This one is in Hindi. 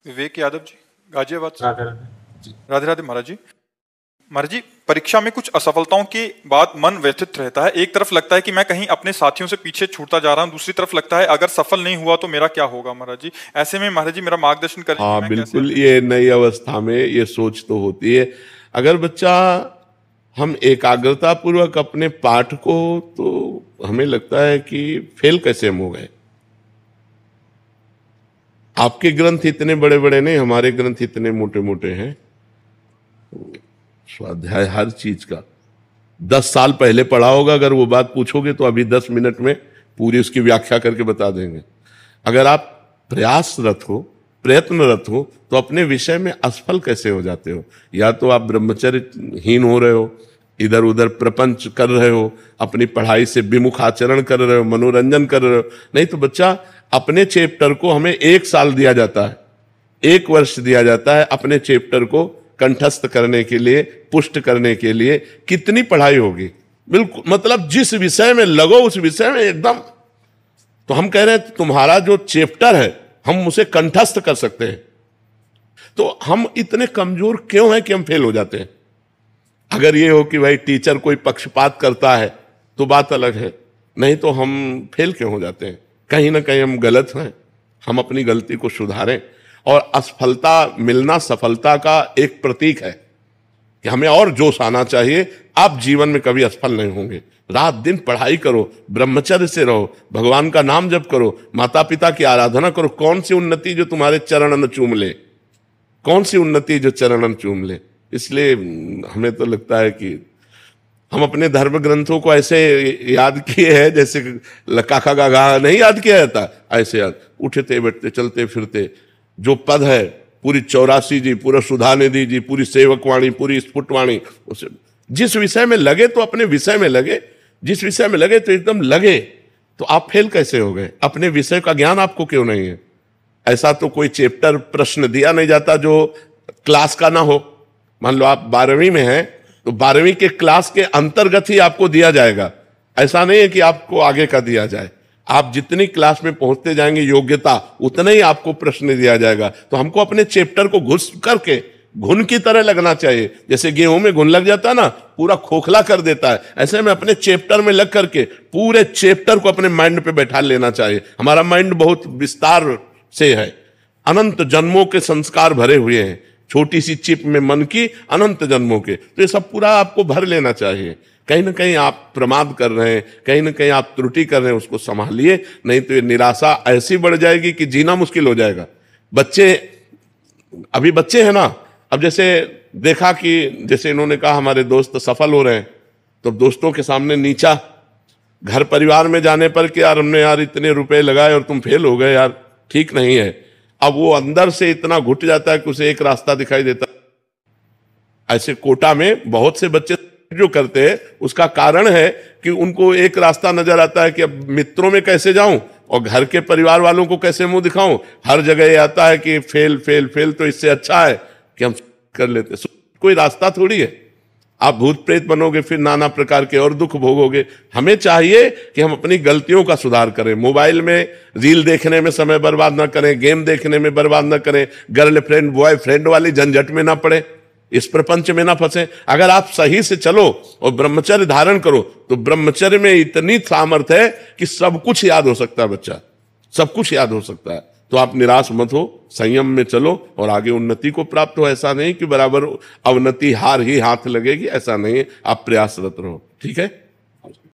विवेक यादव जी, गाजियाबाद से। राधे राधे। राधे राधे महाराज जी। महाराज जी, परीक्षा में कुछ असफलताओं के बाद मन व्यथित रहता है। एक तरफ लगता है कि मैं कहीं अपने साथियों से पीछे छूटता जा रहा हूं, दूसरी तरफ लगता है अगर सफल नहीं हुआ तो मेरा क्या होगा। महाराज जी, ऐसे में महाराज जी मेरा मार्गदर्शन करिए। हाँ बिल्कुल, ये नई अवस्था में ये सोच तो होती है। अगर बच्चा हम एकाग्रता पूर्वक अपने पाठ को, तो हमें लगता है कि फेल कैसे हम हो गए। आपके ग्रंथ इतने बड़े बड़े नहीं, हमारे ग्रंथ इतने मोटे मोटे हैं। स्वाध्याय हर चीज का 10 साल पहले पढ़ा होगा, अगर वो बात पूछोगे तो अभी 10 मिनट में पूरी उसकी व्याख्या करके बता देंगे। अगर आप प्रयासरत हो, प्रयत्नरत हो, तो अपने विषय में असफल कैसे हो जाते हो। या तो आप ब्रह्मचर्यहीन हो रहे हो, इधर उधर प्रपंच कर रहे हो, अपनी पढ़ाई से विमुख आचरण कर रहे हो, मनोरंजन कर रहे हो। नहीं तो बच्चा, अपने चैप्टर को हमें 1 साल दिया जाता है, 1 वर्ष दिया जाता है अपने चैप्टर को कंठस्थ करने के लिए, पुष्ट करने के लिए। कितनी पढ़ाई होगी। बिल्कुल, मतलब जिस विषय में लगो उस विषय में एकदम। तो हम कह रहे हैं तुम्हारा जो चैप्टर है हम उसे कंठस्थ कर सकते हैं। तो हम इतने कमजोर क्यों हैं कि हम फेल हो जाते हैं। अगर ये हो कि भाई टीचर कोई पक्षपात करता है तो बात अलग है, नहीं तो हम फेल क्यों हो जाते हैं। कहीं ना कहीं हम गलत हैं, हम अपनी गलती को सुधारें। और असफलता मिलना सफलता का एक प्रतीक है कि हमें और जोश आना चाहिए। आप जीवन में कभी असफल नहीं होंगे। रात दिन पढ़ाई करो, ब्रह्मचर्य से रहो, भगवान का नाम जप करो, माता पिता की आराधना करो। कौन सी उन्नति जो तुम्हारे चरणन चूम ले, कौन सी उन्नति जो चरणन चूम ले। इसलिए हमें तो लगता है कि हम अपने धर्म ग्रंथों को ऐसे याद किए हैं जैसे काका का गा नहीं याद किया जाता, ऐसे याद। उठते बैठते चलते फिरते जो पद है, पूरी 84 जी, पूरा सुधा निधि जी, पूरी सेवकवाणी, पूरी स्फुटवाणी, उसे जिस विषय में लगे तो अपने विषय में लगे, जिस विषय में लगे तो एकदम लगे। तो आप फेल कैसे हो गए। अपने विषय का ज्ञान आपको क्यों नहीं है। ऐसा तो कोई चैप्टर प्रश्न दिया नहीं जाता जो क्लास का ना हो। मान लो आप 12वीं में हैं तो 12वीं के क्लास के अंतर्गत ही आपको दिया जाएगा। ऐसा नहीं है कि आपको आगे का दिया जाए। आप जितनी क्लास में पहुंचते जाएंगे योग्यता, उतना ही आपको प्रश्न दिया जाएगा। तो हमको अपने चैप्टर को घुस करके घुन की तरह लगना चाहिए। जैसे गेहूं में घुन लग जाता है ना, पूरा खोखला कर देता है, ऐसे में अपने चैप्टर में लग करके पूरे चैप्टर को अपने माइंड पे बैठा लेना चाहिए। हमारा माइंड बहुत विस्तार से है, अनंत जन्मों के संस्कार भरे हुए हैं। छोटी सी चिप में मन की अनंत जन्मों के, तो ये सब पूरा आपको भर लेना चाहिए। कहीं ना कहीं आप प्रमाद कर रहे हैं, कहीं ना कहीं आप त्रुटि कर रहे हैं, उसको संभालिए। नहीं तो ये निराशा ऐसी बढ़ जाएगी कि जीना मुश्किल हो जाएगा। बच्चे अभी बच्चे हैं ना, अब जैसे देखा कि जैसे इन्होंने कहा हमारे दोस्त सफल हो रहे हैं, तो दोस्तों के सामने नीचा, घर परिवार में जाने पर कि यार हमने यार इतने रुपए लगाए और तुम फेल हो गए, यार ठीक नहीं है। अब वो अंदर से इतना घुट जाता है कि उसे एक रास्ता दिखाई देता है। ऐसे कोटा में बहुत से बच्चे जो करते हैं, उसका कारण है कि उनको एक रास्ता नजर आता है कि अब मित्रों में कैसे जाऊं और घर के परिवार वालों को कैसे मुंह दिखाऊं। हर जगह ये आता है कि फेल फेल फेल, तो इससे अच्छा है कि हम कर लेते। कोई रास्ता थोड़ी है। आप भूत प्रेत बनोगे, फिर नाना प्रकार के और दुख भोगोगे। हमें चाहिए कि हम अपनी गलतियों का सुधार करें। मोबाइल में रील देखने में समय बर्बाद ना करें, गेम देखने में बर्बाद ना करें, गर्लफ्रेंड बॉयफ्रेंड वाली झंझट में ना पड़े, इस प्रपंच में ना फंसे। अगर आप सही से चलो और ब्रह्मचर्य धारण करो तो ब्रह्मचर्य में इतनी सामर्थ्य है कि सब कुछ याद हो सकता है। बच्चा सब कुछ याद हो सकता है। तो आप निराश मत हो, संयम में चलो और आगे उन्नति को प्राप्त हो। ऐसा नहीं कि बराबर अवनति हार ही हाथ लगेगी, ऐसा नहीं है। आप प्रयासरत रहो। ठीक है।